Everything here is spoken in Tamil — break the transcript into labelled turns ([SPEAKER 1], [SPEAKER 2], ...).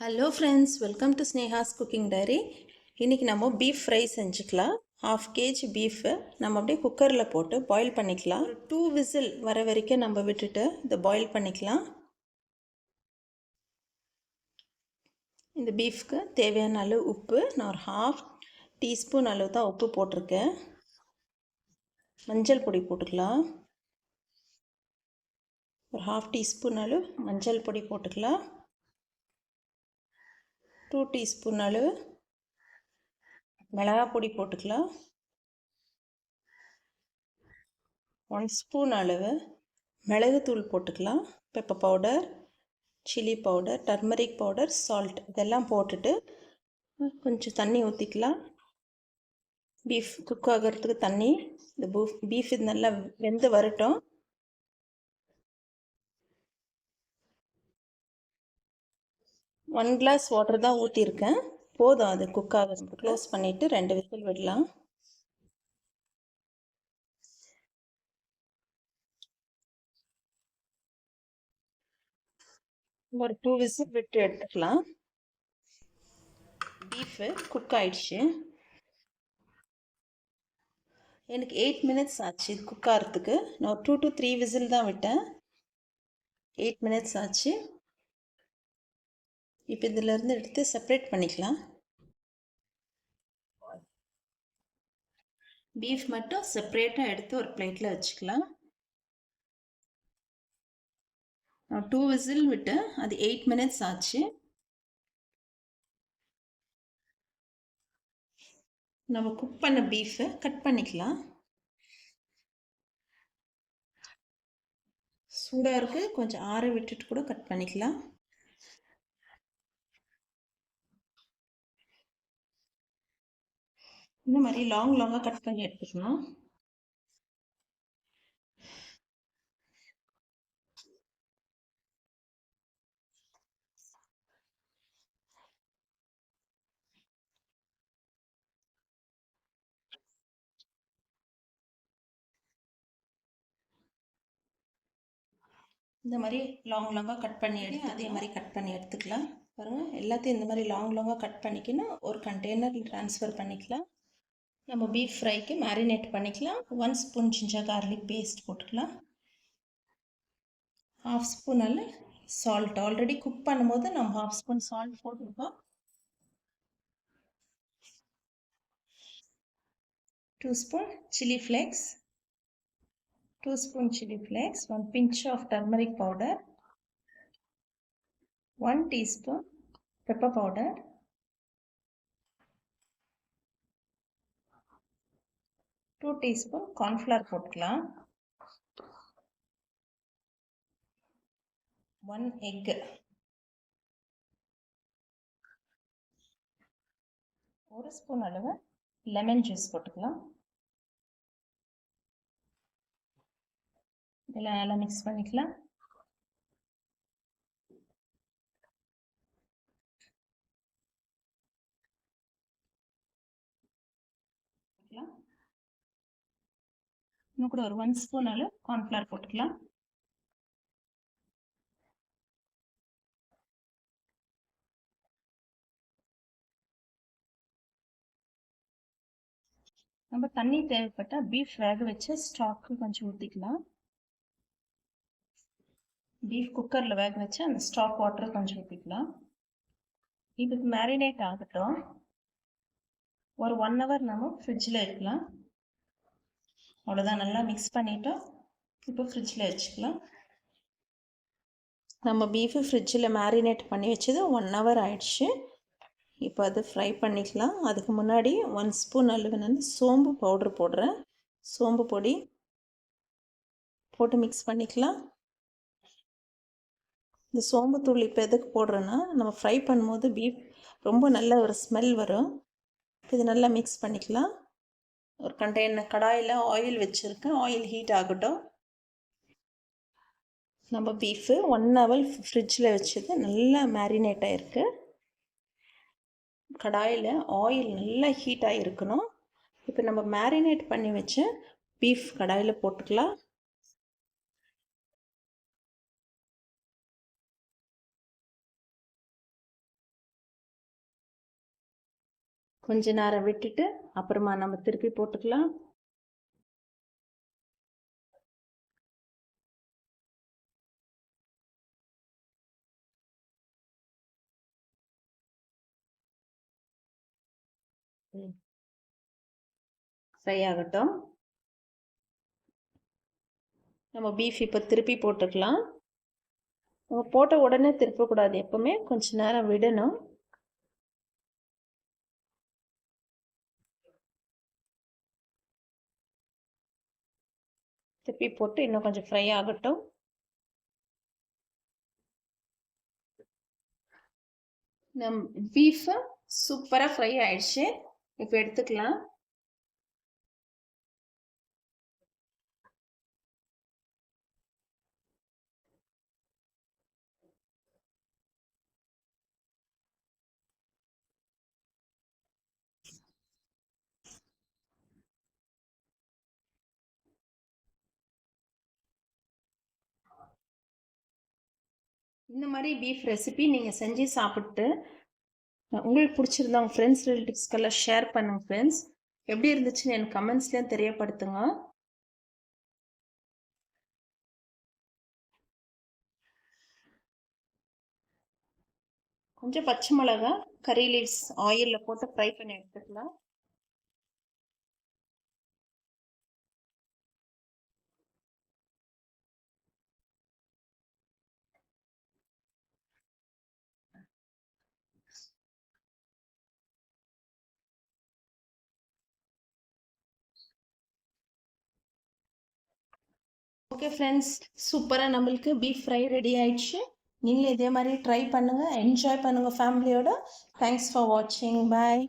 [SPEAKER 1] Hello friends, welcome to Sneha's cooking diary. இன்றைக்கி நம்ம பீஃப் ஃப்ரை செஞ்சுக்கலாம். 1/2 kg பீஃபு நம்ம அப்படியே குக்கரில் போட்டு பாயில் பண்ணிக்கலாம். ஒரு 2 விசில் வர வரைக்கும் நம்ம விட்டுட்டு இதை பாயில் பண்ணிக்கலாம். இந்த பீஃப்க்கு தேவையான அளவு உப்பு, நான் ஒரு 1/2 டீஸ்பூன் அளவு தான் உப்பு போட்டிருக்கேன். மஞ்சள் பொடி போட்டுக்கலாம். ஒரு 1/2 டீஸ்பூன் அளவு மஞ்சள் பொடி போட்டுக்கலாம். 2 டீஸ்பூன் அளவு மிளகாய் பொடி போட்டுக்கலாம். 1 ஸ்பூன் அளவு மிளகுத்தூள் போட்டுக்கலாம். Pepper powder, chilli powder, turmeric powder, salt இதெல்லாம் போட்டுட்டு கொஞ்சம் தண்ணி ஊற்றிக்கலாம். பீஃப் குக் ஆகிறதுக்கு தண்ணி, இந்த பீஃப் இது நல்லா வெந்து வரட்டும். ஒன் கிளாஸ் வாட்டர் தான் ஊற்றிருக்கேன், போதும் அது குக் ஆகிறது. க்ளோஸ் பண்ணிவிட்டு 2 விசில் விடலாம். ஒரு 2 விசில் விட்டு எடுத்துக்கலாம். பீஃபு குக் ஆயிடுச்சு. எனக்கு 8 மினிட்ஸ் ஆச்சு இது குக் ஆகிறதுக்கு. நான் ஒரு 2 to 3 விசில் தான் விட்டேன். 8 மினிட்ஸ் ஆச்சு. இப்போ இதிலேருந்து எடுத்து செப்பரேட் பண்ணிக்கலாம். பீஃப் மட்டும் செப்பரேட்டாக எடுத்து ஒரு பிளேட்டில் வச்சுக்கலாம். நான் 2 விசில் விட்டேன், அது 8 மினிட்ஸ் ஆச்சு. நம்ம குக் பண்ண பீஃபை கட் பண்ணிக்கலாம். சூடாக இருக்குது, கொஞ்சம் ஆற விட்டுட்டு கூட கட் பண்ணிக்கலாம். இந்த மாதிரி லாங்காக கட் பண்ணி எடுத்துக்கணும். இந்த மாதிரி லாங்காக கட் பண்ணி எடுத்து அதே மாதிரி கட் பண்ணி எடுத்துக்கலாம். பாருங்கள், எல்லாத்தையும் இந்த மாதிரி லாங்காக கட் பண்ணிக்கணும். ஒரு கண்டெய்னரில் ட்ரான்ஸ்ஃபர் பண்ணிக்கலாம். நம்ம பீஃப் ஃப்ரைக்கு மேரினேட் பண்ணிக்கலாம். 1 ஸ்பூன் ஜிஞ்சர் கார்லிக் பேஸ்ட் போட்டுக்கலாம். 1/2 ஸ்பூன் சால்ட், ஆல்ரெடி குக் பண்ணும்போது நம்ம 1/2 ஸ்பூன் சால்ட் போட்டுருக்கோம். 2 spoon chilli flakes, 2 spoon chili flakes, 1 pinch of turmeric powder, 1 teaspoon pepper powder, 2 teaspoon corn flour போட்டுக்கலாம். 1 egg, 1 ஸ்பூன் அளவு லெமன் ஜூஸ் போட்டுக்கலாம். இதெல்லாம் நல்லா மிக்ஸ் பண்ணிக்கலாம். இன்னும் கூட ஒரு 1 ஸ்பூன் அளவு கார்ன்ஃப்ளவர் போட்டுக்கலாம். நம்ம தண்ணி தேவைப்பட்டால் பீஃப் வேக வச்சு ஸ்டாக்கு கொஞ்சம் ஊற்றிக்கலாம். பீஃப் குக்கரில் வேக வச்சு அந்த ஸ்டாக் வாட்டர் கொஞ்சம் ஊற்றிக்கலாம். இதுக்கு மேரினேட் ஆகட்டும். ஒரு 1 hour நம்ம ஃப்ரிட்ஜில் வைக்கலாம். அவ்வளோதான், நல்லா மிக்ஸ் பண்ணிவிட்டோம். இப்போ ஃப்ரிட்ஜில் வச்சுக்கலாம். நம்ம பீஃபு ஃப்ரிட்ஜில் மேரினேட் பண்ணி வச்சது 1 hour ஆயிடுச்சு. இப்போ அது ஃப்ரை பண்ணிக்கலாம். அதுக்கு முன்னாடி 1 ஸ்பூன் அளவு சோம்பு பவுட்ரு போடுறேன். சோம்பு பொடி போட்டு மிக்ஸ் பண்ணிக்கலாம். இந்த சோம்பு தூள் இப்போ எதுக்கு போடுறேன்னா, நம்ம ஃப்ரை பண்ணும்போது பீஃப் ரொம்ப நல்ல ஒரு ஸ்மெல் வரும். இது நல்லா மிக்ஸ் பண்ணிக்கலாம். ஒரு கண்டெய்னர் கடாயில் ஆயில் வச்சுருக்கேன், ஆயில் ஹீட் ஆகட்டும். நம்ம பீஃபு 1 hour ஃப்ரிட்ஜில் வச்சது நல்லா மேரினேட் ஆகிருக்கு. கடாயில் ஆயில் நல்லா ஹீட் ஆகிருக்கணும். இப்போ நம்ம மேரினேட் பண்ணி வச்ச பீஃப் கடாயில் போட்டுக்கலாம். கொஞ்ச நேரம் விட்டுட்டு அப்புறமா நம்ம திருப்பி போட்டுக்கலாம். ஃப்ரை ஆகட்டும். நம்ம பீஃப் இப்போ திருப்பி போட்டுக்கலாம். நம்ம போட்ட உடனே திருப்பக்கூடாது, எப்பவுமே கொஞ்ச நேரம் விடணும். திருப்பி போட்டு இன்னும் கொஞ்சம் ஃப்ரை ஆகட்டும். நம் பீஃப் சூப்பராக ஃப்ரை ஆயிடுச்சு. இப்போ எடுத்துக்கலாம். இந்த மாதிரி பீஃப் ரெசிபி நீங்கள் செஞ்சு சாப்பிட்டு உங்களுக்கு பிடிச்சிருந்தா உங்கள் ஃப்ரெண்ட்ஸ் ரிலேட்டிவ்ஸ்க்கெல்லாம் ஷேர் பண்ணுங்கள் ஃப்ரெண்ட்ஸ். எப்படி இருந்துச்சுன்னு எனக்கு கமெண்ட்ஸ்லேயும் தெரியப்படுத்துங்க. கொஞ்சம் பச்சை மிளகா, கறி லீவ்ஸ் ஆயிலில் போட்டு ஃப்ரை பண்ணி எடுத்துக்கலாம். ஓகே ஃப்ரெண்ட்ஸ், சூப்பராக நம்மளுக்கு பீஃப் ஃப்ரை ரெடி ஆயிடுச்சு. நீங்களும் இதே மாதிரி ட்ரை பண்ணுங்கள், என்ஜாய் பண்ணுங்கள் ஃபேமிலியோட. தேங்க்ஸ் ஃபார் வாட்சிங். பாய்.